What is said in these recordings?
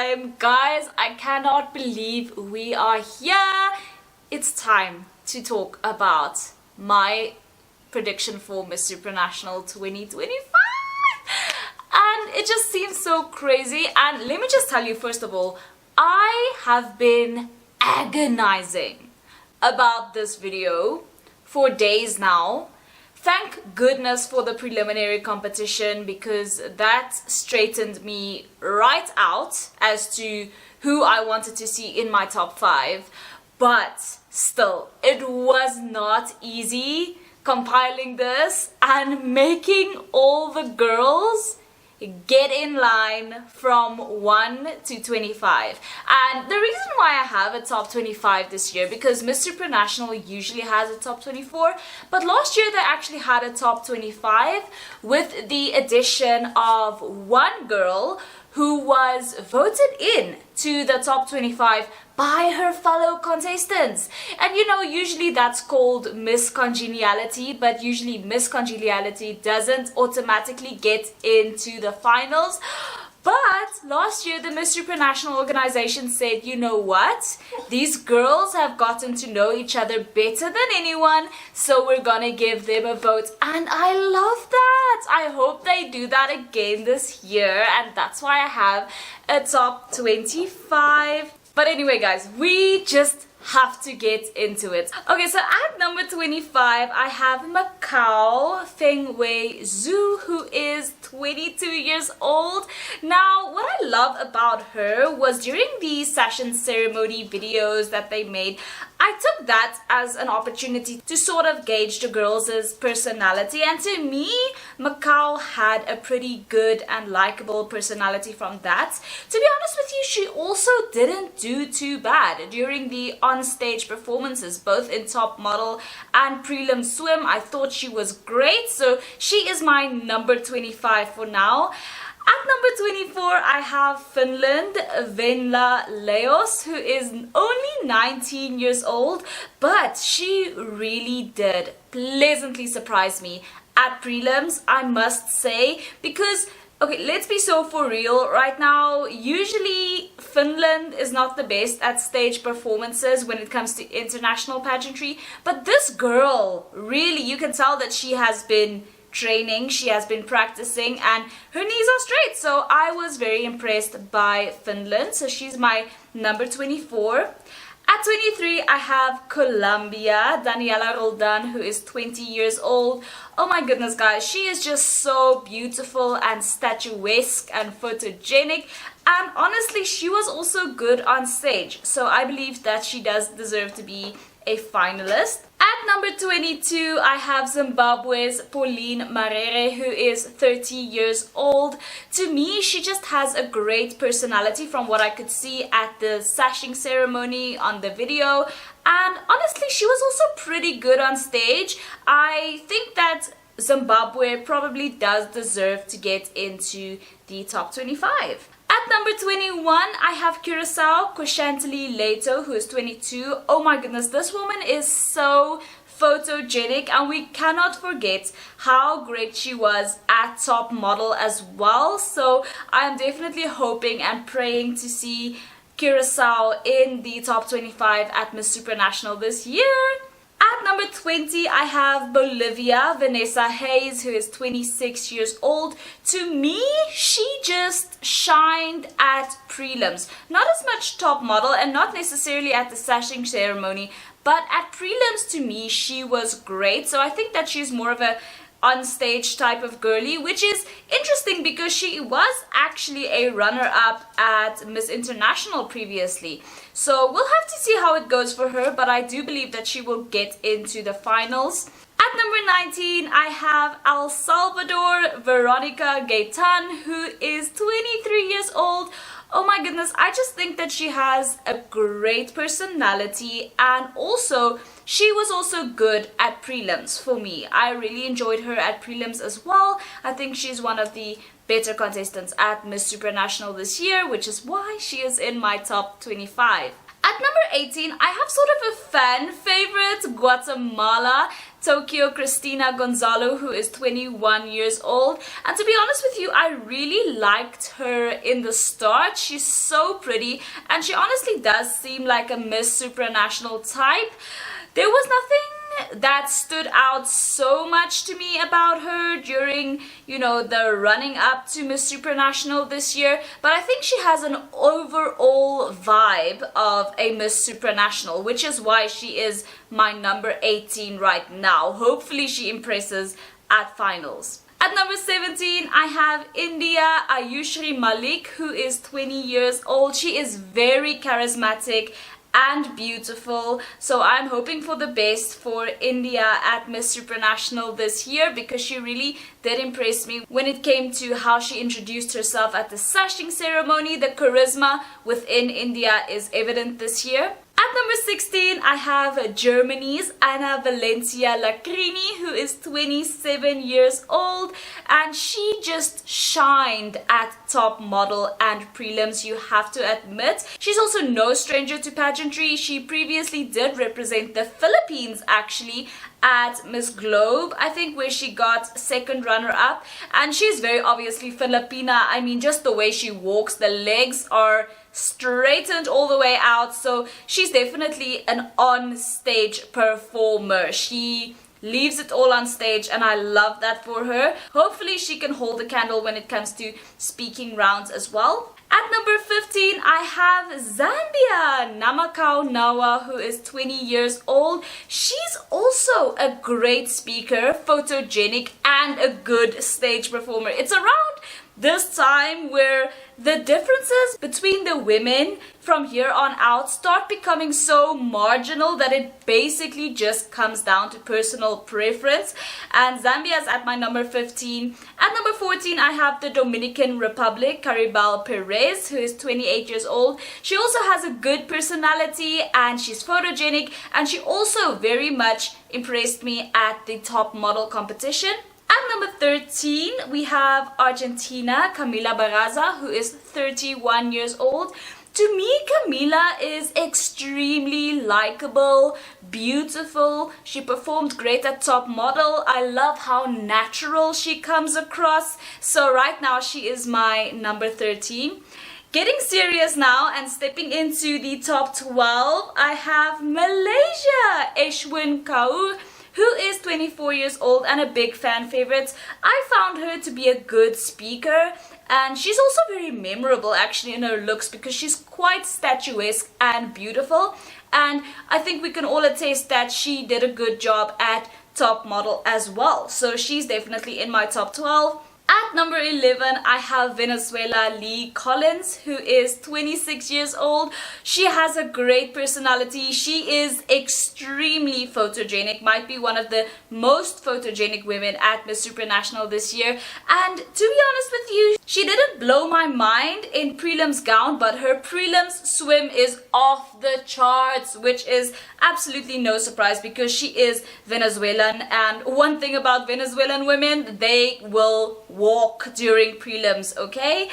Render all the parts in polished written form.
time. Guys, I cannot believe we are here. It's time to talk about my prediction for Miss Supranational 2025. And it just seems so crazy. And let me just tell you, first of all, I have been agonizing about this video for days now. Thank goodness for the preliminary competition, because that straightened me right out as to who I wanted to see in my top 5. But still, it was not easy compiling this and making all the girls get in line from 1 to 25. And the reason why I have a top 25 this year, because Miss Supranational usually has a top 24, but last year they actually had a top 25 with the addition of one girl who was voted in to the top 25 by her fellow contestants. And you know, usually that's called Miss Congeniality, but usually Miss Congeniality doesn't automatically get into the finals. But last year the Miss Supranational organization said, you know what, these girls have gotten to know each other better than anyone, so we're gonna give them a vote. And I love that. I hope they do that again this year, and that's why I have a top 25. But anyway guys, we just have to get into it. Okay, so at number 25 I have Macau Fengwei Zhu, who is 22 years old. Now, what I love about her was during the session ceremony videos that they made, I took that as an opportunity to sort of gauge the girls' personality, and to me, Macau had a pretty good and likable personality from that. To be honest with you, she also didn't do too bad during the on-stage performances, both in Top Model and Prelim Swim. I thought she was great, so she is my number 25 for now. At number 24, I have Finland Venla Leos, who is only 19 years old, but she really did pleasantly surprise me at prelims, I must say, because okay, let's be so for real right now. Usually Finland is not the best at stage performances when it comes to international pageantry, but this girl, really, you can tell that she has been training, she has been practicing, and her knees are straight. So I was very impressed by Finland, so she's my number 24. At 23, I have Colombia, Daniela Roldan, who is 20 years old. Oh my goodness, guys, she is just so beautiful and statuesque and photogenic. And honestly, she was also good on stage. So I believe that she does deserve to be a finalist. At number 22, I have Zimbabwe's Pauline Marere, who is 30 years old. To me, she just has a great personality from what I could see at the sashing ceremony on the video. And honestly, she was also pretty good on stage. I think that Zimbabwe probably does deserve to get into the top 25. At number 21, I have Curacao Quashantali Leto, who is 22. Oh my goodness, this woman is so photogenic, and we cannot forget how great she was at Top Model as well. So I'm definitely hoping and praying to see Curacao in the top 25 at Miss Supranational this year. At number 20, I have Bolivia, Vanessa Hayes, who is 26 years old. To me, she just shined at prelims. Not as much Top Model and not necessarily at the sashing ceremony, but at prelims, to me, she was great. So I think that she's more of a on-stage type of girly, which is interesting because she was actually a runner-up at Miss International previously. So we'll have to see how it goes for her, but I do believe that she will get into the finals. At number 19, I have El Salvador Veronica Gaitan, who is 23 years old. Oh my goodness, I just think that she has a great personality, and also she was also good at prelims for me. I really enjoyed her at prelims as well. I think she's one of the better contestants at Miss Supranational this year, which is why she is in my top 25. At number 18, I have sort of a fan favorite, Guatemala, Tokyo Cristina Gonzalo, who is 21 years old. And to be honest with you, I really liked her in the start. She's so pretty, and she honestly does seem like a Miss Supranational type. There was nothing that stood out so much to me about her during, the running up to Miss Supranational this year, but I think she has an overall vibe of a Miss Supranational, which is why she is my number 18 right now. Hopefully she impresses at finals. At number 17, I have India Ayushri Malik, who is 20 years old. She is very charismatic and beautiful, so I'm hoping for the best for India at Miss Supranational this year, because she really did impress me when it came to how she introduced herself at the sashing ceremony. The charisma within India is evident this year. At number 16, I have Germany's Anna Valencia Lacrini, who is 27 years old, and she just shined at top model and prelims, you have to admit. She's also no stranger to pageantry. She previously did represent the Philippines actually at Miss Globe, I think, where she got second runner-up, and she's very obviously Filipina. I mean, just the way she walks, the legs are straightened all the way out, so she's definitely an on-stage performer. She leaves it all on stage, and I love that for her. Hopefully she can hold a candle when it comes to speaking rounds as well. At number 15, I have Zambia, Namakau Nawa, who is 20 years old. She's also a great speaker, photogenic, and a good stage performer. It's around this time where the differences between the women from here on out start becoming so marginal that it basically just comes down to personal preference. And Zambia is at my number 15. At number 14, I have the Dominican Republic, Caribal Perez, who is 28 years old. She also has a good personality, and she's photogenic, and she also very much impressed me at the top model competition. At number 13, we have Argentina, Camila Barraza, who is 31 years old. To me, Camila is extremely likable, beautiful. She performed great at top model. I love how natural she comes across. So right now, she is my number 13. Getting serious now and stepping into the top 12, I have Malaysia, Eshwin Kaur, who is 24 years old and a big fan favorite. I found her to be a good speaker, and she's also very memorable actually in her looks, because she's quite statuesque and beautiful, and I think we can all attest that she did a good job at top model as well. So she's definitely in my top 12. At number 11, I have Venezuela Lee Collins, who is 26 years old. She has a great personality. She is extremely photogenic, might be one of the most photogenic women at Miss Supranational this year. And to be honest with you, she didn't blow my mind in prelims gown, but her prelims swim is off the charts, which is absolutely no surprise because she is Venezuelan. And one thing about Venezuelan women, they will walk during prelims, okay?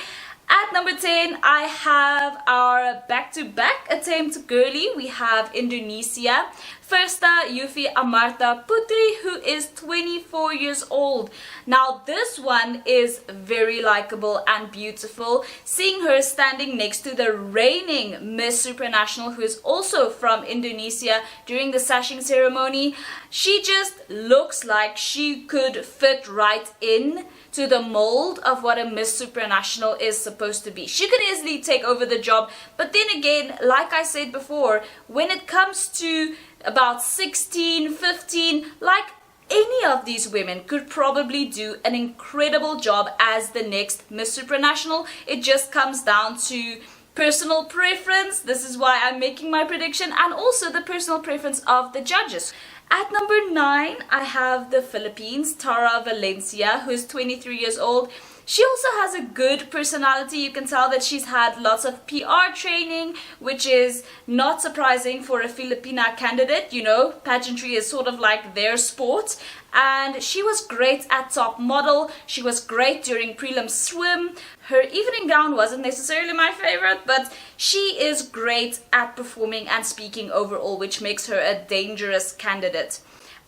At number 10, I have our back-to-back attempt girly. We have Indonesia, Firsta Yufi Amarta Putri, who is 24 years old. Now this one is very likable and beautiful. Seeing her standing next to the reigning Miss Supranational, who is also from Indonesia, during the sashing ceremony, she just looks like she could fit right in to the mold of what a Miss Supranational is supposed to be. She could easily take over the job, but then again, like I said before, when it comes to about 16, 15, like any of these women could probably do an incredible job as the next Miss Supranational. It just comes down to personal preference. This is why I'm making my prediction, and also the personal preference of the judges. At number 9, I have the Philippines, Tara Valencia, who is 23 years old. She also has a good personality. You can tell that she's had lots of PR training, which is not surprising for a Filipina candidate. You know, pageantry is sort of like their sport. And she was great at top model. She was great during prelim swim. Her evening gown wasn't necessarily my favorite, but she is great at performing and speaking overall, which makes her a dangerous candidate.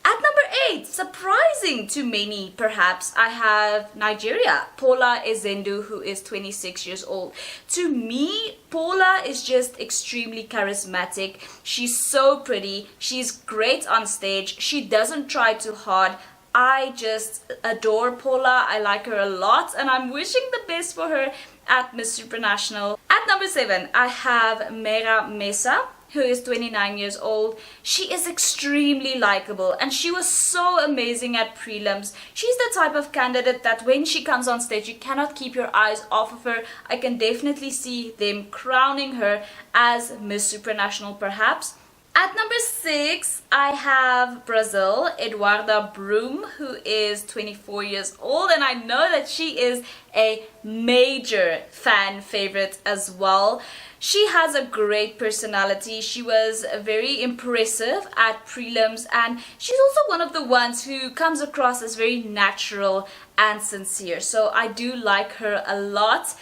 At number 8, surprising to many perhaps, I have Nigeria, Paula Ezendu, who is 26 years old. To me, Paula is just extremely charismatic. She's so pretty. She's great on stage. She doesn't try too hard. I just adore Paula. I like her a lot, and I'm wishing the best for her at Miss Supranational. At number 7, I have Mera Mesa, who is 29 years old. She is extremely likable, and she was so amazing at prelims. She's the type of candidate that when she comes on stage, you cannot keep your eyes off of her. I can definitely see them crowning her as Miss Supranational perhaps. At number 6, I have Brazil, Eduarda Braum, who is 24 years old, and I know that she is a major fan favorite as well. She has a great personality. She was very impressive at prelims, and she's also one of the ones who comes across as very natural and sincere. So I do like her a lot.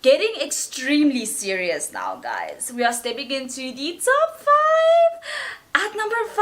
Getting extremely serious now, guys. We are stepping into the top 5. At number 5,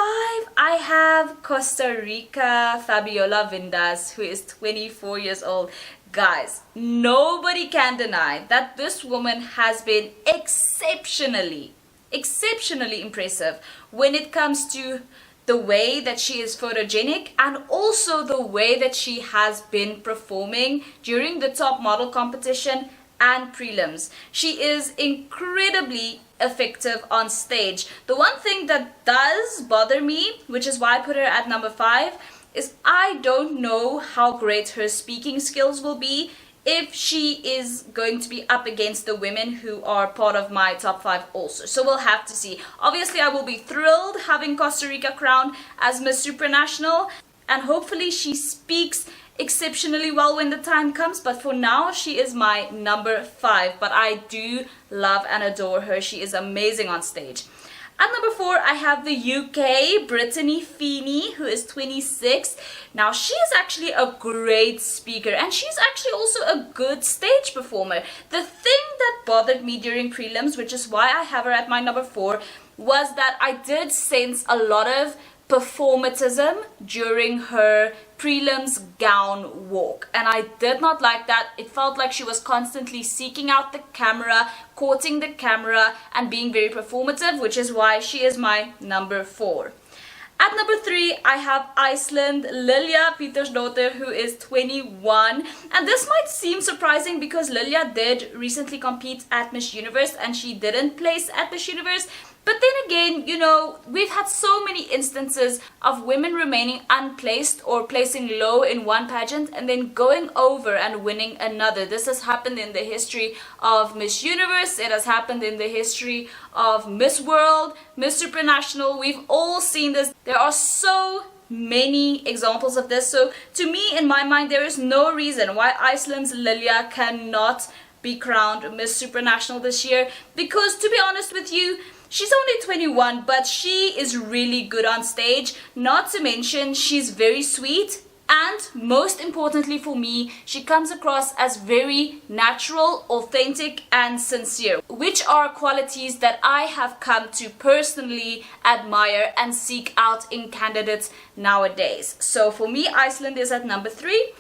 I have Costa Rica, Fabiola Vindas, who is 24 years old. Guys, nobody can deny that this woman has been exceptionally impressive when it comes to the way that she is photogenic and also the way that she has been performing during the top model competition and prelims. She is incredibly effective on stage. The one thing that does bother me, which is why I put her at number 5, is I don't know how great her speaking skills will be if she is going to be up against the women who are part of my top 5 also. So we'll have to see. Obviously, I will be thrilled having Costa Rica crowned as Miss Supranational, and hopefully she speaks exceptionally well when the time comes, but for now she is my number 5. But I do love and adore her. She is amazing on stage. At number 4, I have the UK, Brittany Feeney, who is 26. Now, she is actually a great speaker, and she's actually also a good stage performer. The thing that bothered me during prelims, which is why I have her at my number 4, was that I did sense a lot of performatism during her prelims gown walk, and I did not like that. It felt like she was constantly seeking out the camera, courting the camera, and being very performative, which is why she is my number 4. At number 3, I have Iceland, Lilja Petersdottir, who is 21. And this might seem surprising because Lilja did recently compete at Miss Universe and she didn't place at Miss Universe. But then again, you know, we've had so many instances of women remaining unplaced or placing low in one pageant and then going over and winning another. This has happened in the history of Miss Universe. It has happened in the history of Miss World, Miss Supranational. We've all seen this. There are so many examples of this. So to me, in my mind, there is no reason why Iceland's Lilja cannot be crowned Miss Supranational this year. Because to be honest with you, she's only 21, but she is really good on stage. Not to mention, she's very sweet. And most importantly for me, she comes across as very natural, authentic, and sincere, which are qualities that I have come to personally admire and seek out in candidates nowadays. So for me, Iceland is at number 3.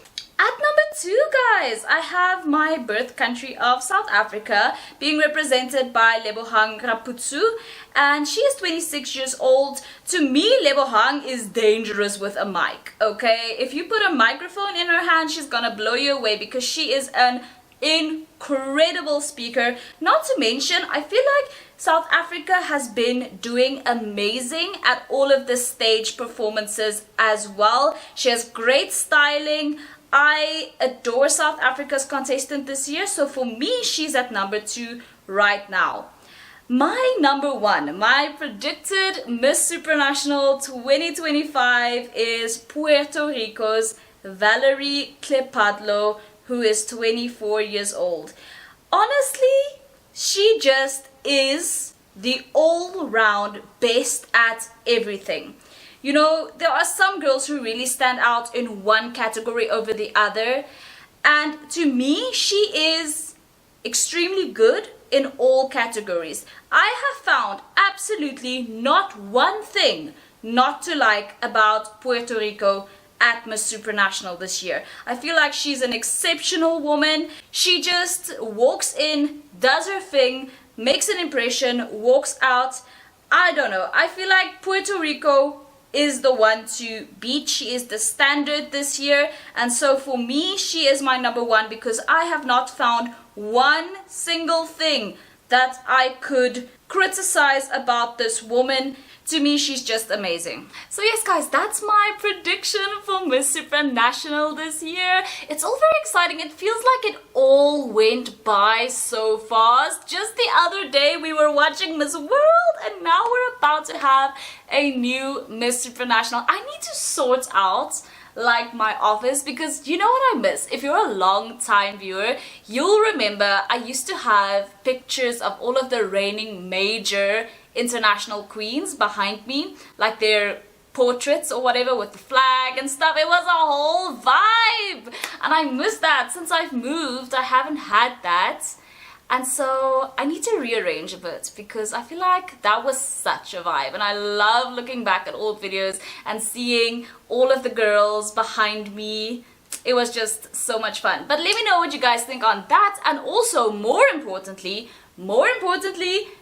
At number 2, guys, I have my birth country of South Africa being represented by Lebohang Raputsu, and she is 26 years old. To me, Lebohang is dangerous with a mic, okay? If you put a microphone in her hand, she's gonna blow you away because she is an incredible speaker. Not to mention, I feel like South Africa has been doing amazing at all of the stage performances as well. She has great styling. I adore South Africa's contestant this year, so for me, she's at number 2 right now. My number 1, my predicted Miss Supranational 2025 is Puerto Rico's Valerie Klepadlo, who is 24 years old. Honestly, she just is the all-round best at everything. You know, there are some girls who really stand out in one category over the other. And to me, she is extremely good in all categories. I have found absolutely not one thing not to like about Puerto Rico at Miss Supranational this year. I feel like she's an exceptional woman. She just walks in, does her thing, makes an impression, walks out. I don't know. I feel like Puerto Rico is the one to beat. She is the standard this year, and so for me she is my number one because I have not found one single thing that I could criticize about this woman. To me, she's just amazing. So yes guys, that's my prediction for Miss Supranational this year. It's all very exciting. It feels like it all went by so fast. Just the other day we were watching Miss World and now we're about to have a new Miss Supranational. I need to sort out like my office because you know what I miss? If you're a long time viewer, you'll remember I used to have pictures of all of the reigning major international queens behind me, like their portraits or whatever with the flag and stuff. It was a whole vibe and I miss that. Since I've moved, I haven't had that, and so I need to rearrange a bit because I feel like that was such a vibe, and I love looking back at old videos and seeing all of the girls behind me. It was just so much fun. But let me know what you guys think on that, and also more importantly,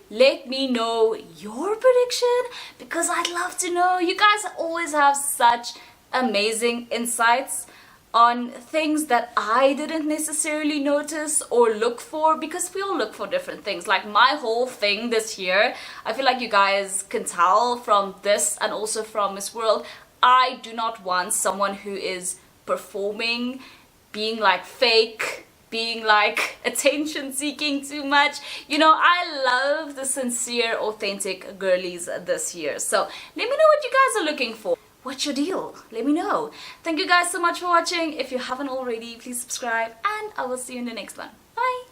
let me know your prediction because I'd love to know. You guys always have such amazing insights on things that I didn't necessarily notice or look for, because we all look for different things. Like my whole thing this year, I feel like you guys can tell from this and also from Miss World, I do not want someone who is performing, being like fake, being like attention seeking too much. You know, I love the sincere, authentic girlies this year. So let me know what you guys are looking for. What's your deal? Let me know. Thank you guys so much for watching. If you haven't already, please subscribe and I will see you in the next one. Bye.